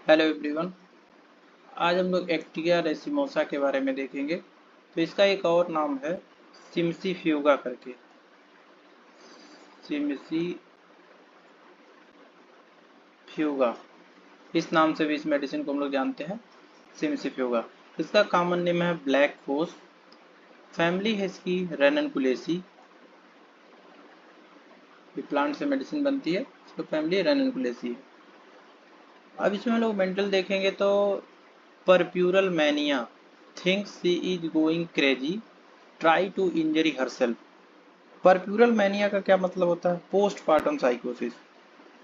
Hello everyone. आज हम लोग एक्टिया रेसिमोसा के बारे में देखेंगे। तो इसका एक और नाम है सिम्सीफ्यूगा करके। सिम्सीफ्यूगा, इस नाम से भी इस मेडिसिन को हम लोग जानते हैं, सिम्सीफ्यूगा। इसका कॉमन नेम है ब्लैक फोस। फैमिली है इसकी रेननकुलेसी। ये प्लांट से मेडिसिन बनती है, इसका फैमिली रेननकुलेसी है। अब इसमें हम लोग मेंटल देखेंगे तो puerperal mania, thinks she is going crazy, try to injury herself. Puerperal mania का क्या मतलब होता है? पोस्टपार्टम साइकोसिस,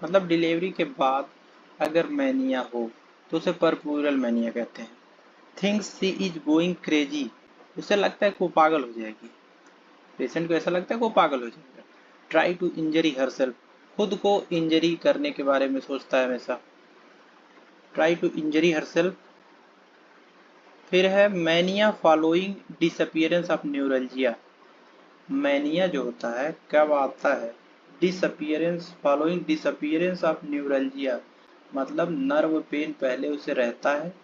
मतलब डिलीवरी के बाद अगर मैनिया हो तो उसे परप्यूरल मैनिया कहते हैं। Thinks she is going crazy, उसे लगता है कि वो पागल हो जाएगी। पेशेंट को ऐसा लगता है कि वो पागल हो जाएगा। ट्राई टू इंजरी हरसेल्फ, खुद को इंजरी करने के बारे में सोचता है हमेशा। Try to injury herself. फिर है mania following disappearance of neuralgia. Mania जो होता है कब आता है? Disappearance, following disappearance of neuralgia, मतलब नर्व पेन पहले उसे रहता है,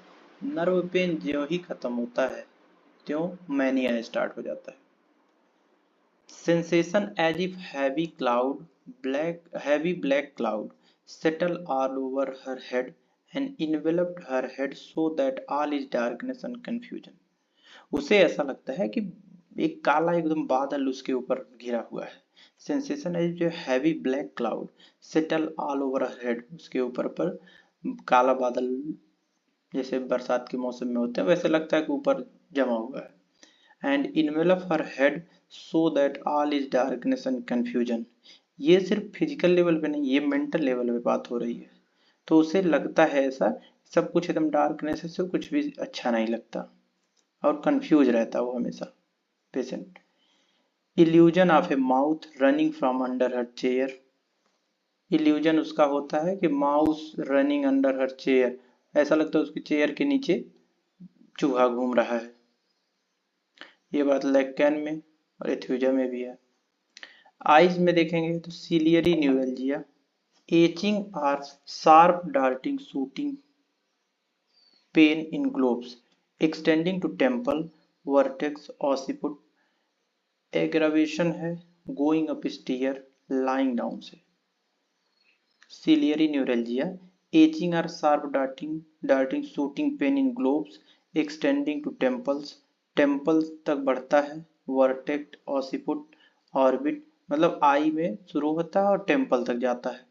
नर्व पेन ज्यों ही खत्म होता है त्यों मैनिया स्टार्ट हो जाता है। Sensation as if heavy black cloud settle all over her head and enveloped her head so that all is darkness and confusion। उसे ऐसा लगता है कि एक काला एकदम बादल उसके ऊपर घिरा हुआ है। सेंसेशन है जो heavy black cloud settle all over head, उसके ऊपर पर काला बादल जैसे बरसात के मौसम में होते हैं वैसे लगता है कि ऊपर जमा हुआ है। And envelope her head so that all is darkness and confusion. ये सिर्फ फिजिकल लेवल पे नहीं, ये मेंटल लेवल पे बात हो रही है। तो उसे लगता है ऐसा, सब कुछ एकदम डार्कनेस से कुछ भी अच्छा नहीं लगता और कंफ्यूज रहता है वो हमेशा patient. Illusion of A mouth running from under her chair. Illusion उसका होता है कि mouse running under her chair, ऐसा लगता है उसकी चेयर के नीचे चूहा घूम रहा है। ये बात लेग में और एथ्यूजा में भी है। आइज में देखेंगे तो सीलियरी न्यूरल्जिया, एचिंग और sharp darting shooting pain in globes extending to temple vertex occiput. Aggravation है going up stair lying down से। सीलियरी न्यूरल्जिया, एचिंग और sharp darting shooting pain in globes extending to temples, temples तक बढ़ता है। वर्टेक्ट occiput orbit, मतलब आई में शुरू होता है और टेम्पल तक जाता है।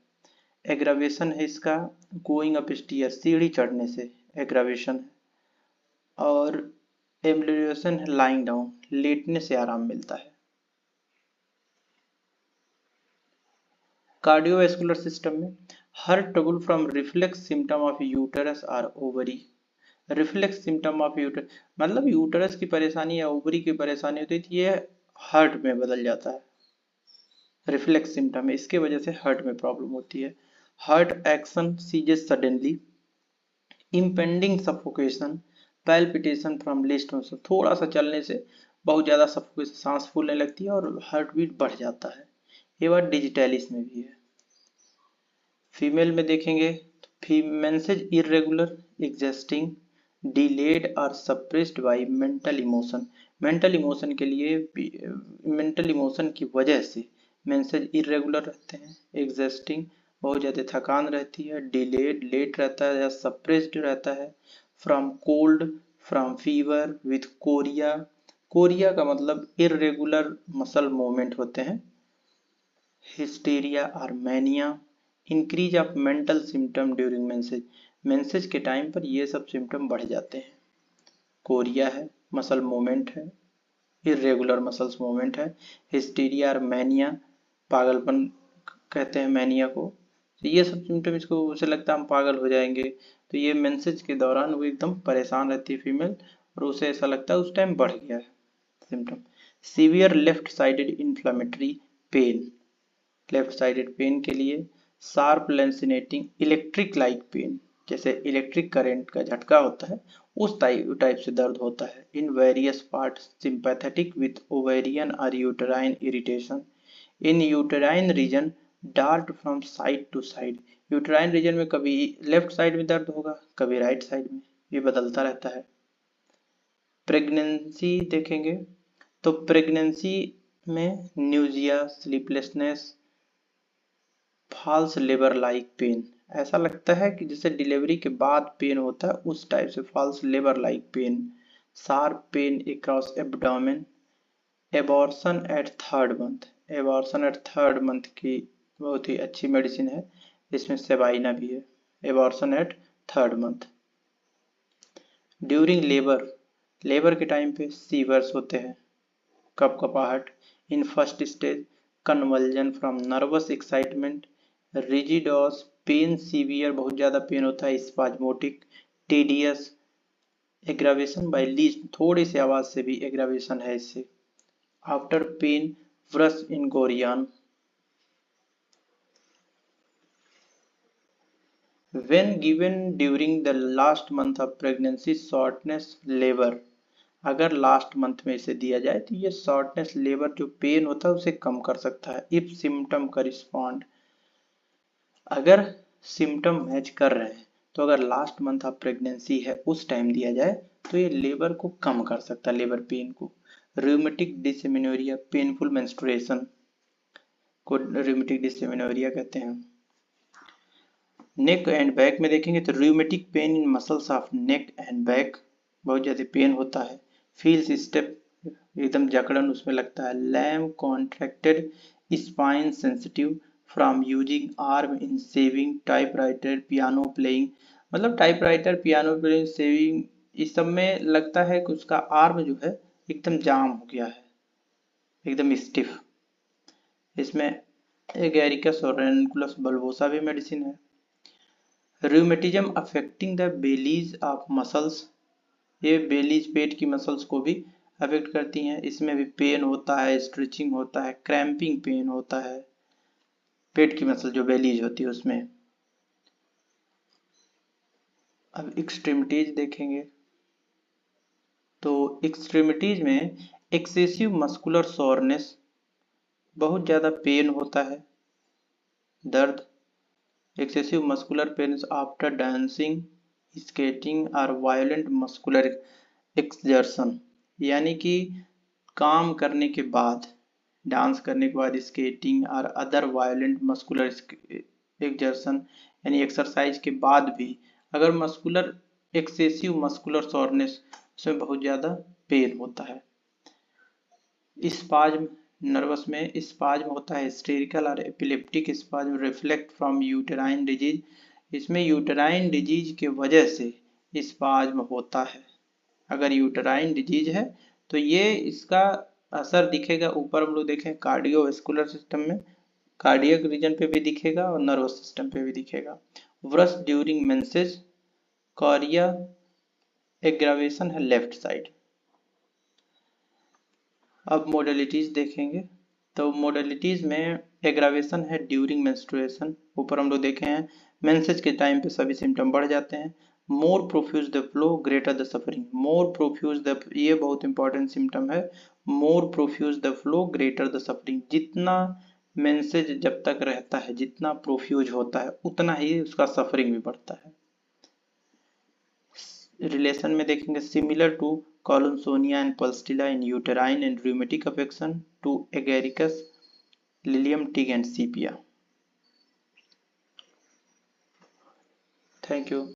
एग्रावेशन है इसका गोइंग अप स्टीयर, सीढ़ी चढ़ने से एग्रावेशन है। और एम्ब्लियोशन है लाइंग डाउन, लेटने से आराम मिलता है। कार्डियोवैस्कुलर सिस्टम में her trouble from reflex symptom of uterus और ovary. Reflex symptom of uterus मतलब यूटरस की परेशानी या ओवरी की परेशानी होती है, ये हार्ट में बदल जाता है। रिफ्लेक्स सिम्टम है, इसके वजह से हार्ट में प्रॉब्लम होती है। Heart action ceases suddenly, impending suffocation, palpitation from list में, थोड़ा सा चलने से बहुत ज़्यादा सफोकेशन, सांस फूलने लगती है और हार्ट बीट बढ़ जाता है। ये बात डिजिटैलिस में भी है। फीमेल में देखेंगे तो मेंसेज इरेगुलर, एग्जिस्टिंग, डिलेड और suppressed bye mental emotion. Mental emotion के लिए, मेंटल इमोशन की वजह से मेंसेज इरेगुलर रहते हैं, एग्जिस्टिंग बहुत ज़्यादा थकान रहती है, डिलेड लेट रहता है या सप्रेस्ड रहता है, from cold, from fever, with Korea. Korea का मतलब इरेगुलर मसल मूवमेंट होते हैं। हिस्टीरिया और mania, increase of mental symptom during message, message के टाइम पर ये सब सिम्टम बढ़ जाते हैं। कोरिया है, मसल मूवमेंट है, इरेगुलर मसल्स मूवमेंट है। हिस्टीरिया और मैनिया, पागलपन कहते हैं मैनिया को। तो ये सब सिम्टम, इसको उसे लगता है हम पागल हो जाएंगे, तो ये मेंसेज के दौरान वो एकदम परेशान रहती है फीमेल और उसे ऐसा लगता है उस टाइम बढ़ गया है symptom. Severe left sided inflammatory pain, left sided pain के लिए sharp lancinating electric like pain, जैसे इलेक्ट्रिक करंट का झटका होता है उस टाइप से दर्द होता है। In various part sympathetic with ovarian और uterine irritation. In uterine region dart from side to side, uterine region में कभी लेफ्ट साइड में दर्द होगा, कभी राइट साइड में, ये बदलता रहता है। प्रेगनेंसी देखेंगे तो प्रेगनेंसी में nausea, sleeplessness, false labour like pain, ऐसा लगता है कि जैसे डिलीवरी के बाद पेन होता है उस टाइप से, false labour like pain, sharp pain across abdomen, abortion at third month, abortion at third month की बहुत ही अच्छी मेडिसिन है, इसमें सेबाइना भी है, abortion at third month. During labour, labour के टाइम पे सीवर्स होते हैं, कपकपाहट। In first stage convulsion from nervous excitement, rigid os, pain severe, बहुत ज़्यादा पेन होता है, spasmodic, tedious, aggravation by least, थोड़ी सी आवाज़ से भी एग्रावेशन है इससे। After pain worse in groin. When given during the last month of pregnancy, shortness labor, अगर लास्ट मंथ में इसे दिया जाए तो ये शॉर्टनेस लेबर जो पेन होता है उसे कम कर सकता है। इफ सिम्टम करिस्पॉन्ड, अगर सिम्टम मैच कर रहे हैं तो अगर लास्ट मंथ ऑफ प्रेगनेंसी है उस टाइम दिया जाए तो ये लेबर को कम कर सकता है, लेबर पेन को। रूमेटिक डिसमेनोरिया, पेनफुल मेंस्ट्रुएशन को रूमेटिक डिसमेनोरिया कहते हैं। नेक एंड बैक में देखेंगे तो rheumatic pain in muscles of neck and back, बहुत ज़्यादा पेन होता है। फील्स स्टेप, एकदम जकड़न उसमें लगता है। Lame contracted spine sensitive from using arm in sewing, typewriter, piano playing, मतलब टाइपराइटर, पियानो प्लेइंग, सेविंग, इस सब में लगता है कि उसका आर्म जो है एकदम जाम हो गया है, एकदम स्टिफ। इसमें एगेरिकस और रेनकुलस बल्बोसा भी मेडिसिन है। Rheumatism affecting the bellies of muscles, ये बेलीज पेट की मसल्स को भी अफेक्ट करती हैं, इसमें भी पेन होता है, स्ट्रेचिंग होता है, क्रैम्पिंग पेन होता है, पेट की मसल जो बेलीज होती है उसमें। अब एक्सट्रीमिटीज देखेंगे तो एक्सट्रीमिटीज में एक्सेसिव मस्कुलर सोरनेस, बहुत ज़्यादा पेन होता है, दर्द। Excessive muscular pain after dancing, skating और वायलेंट मस्कुलर एक्सजर्शन, यानी कि काम करने के बाद, डांस करने के बाद, स्केटिंग और अदर वायलेंट मस्कुलर एक्सजर्शन यानी एक्सरसाइज के बाद भी अगर मस्कुलर एक्सेसिव मस्कुलर सोरनेस, उसमें बहुत ज़्यादा पेन होता है। स्पाज्म, नर्वस में स्पाज्म होता है, हिस्टेरिकल और epileptic spasm reflect from uterine disease, इसमें यूटेराइन डिजीज के वजह से स्पाज्म होता है। अगर यूटेराइन डिजीज है तो ये इसका असर दिखेगा, ऊपर हम लोग देखें कार्डियोवैस्कुलर सिस्टम में, कार्डियक रीजन पे भी दिखेगा और नर्वस सिस्टम पे भी दिखेगा। Vries during menses, Correa, aggravation है लेफ्ट साइड। अब मोडेलिटीज देखेंगे तो मोडेलिटीज में एग्रावेशन है ड्यूरिंग मेंस्ट्रुएशन, ऊपर हम लोग देखे हैं मेंसेज के टाइम पे सभी सिम्टम बढ़ जाते हैं। More profuse the flow greater the suffering, more profuse the, ये बहुत इंपॉर्टेंट सिम्टम है, more profuse the flow greater the suffering, जितना मेंसेज जब तक रहता है, जितना प्रोफ्यूज होता है उतना ही उसका सफरिंग भी बढ़ता है। रिलेशन में देखेंगे similar to colonsonia and pulsatilla in uterine and rheumatic affection to agaricus, lilium tig and sepia. Thank you.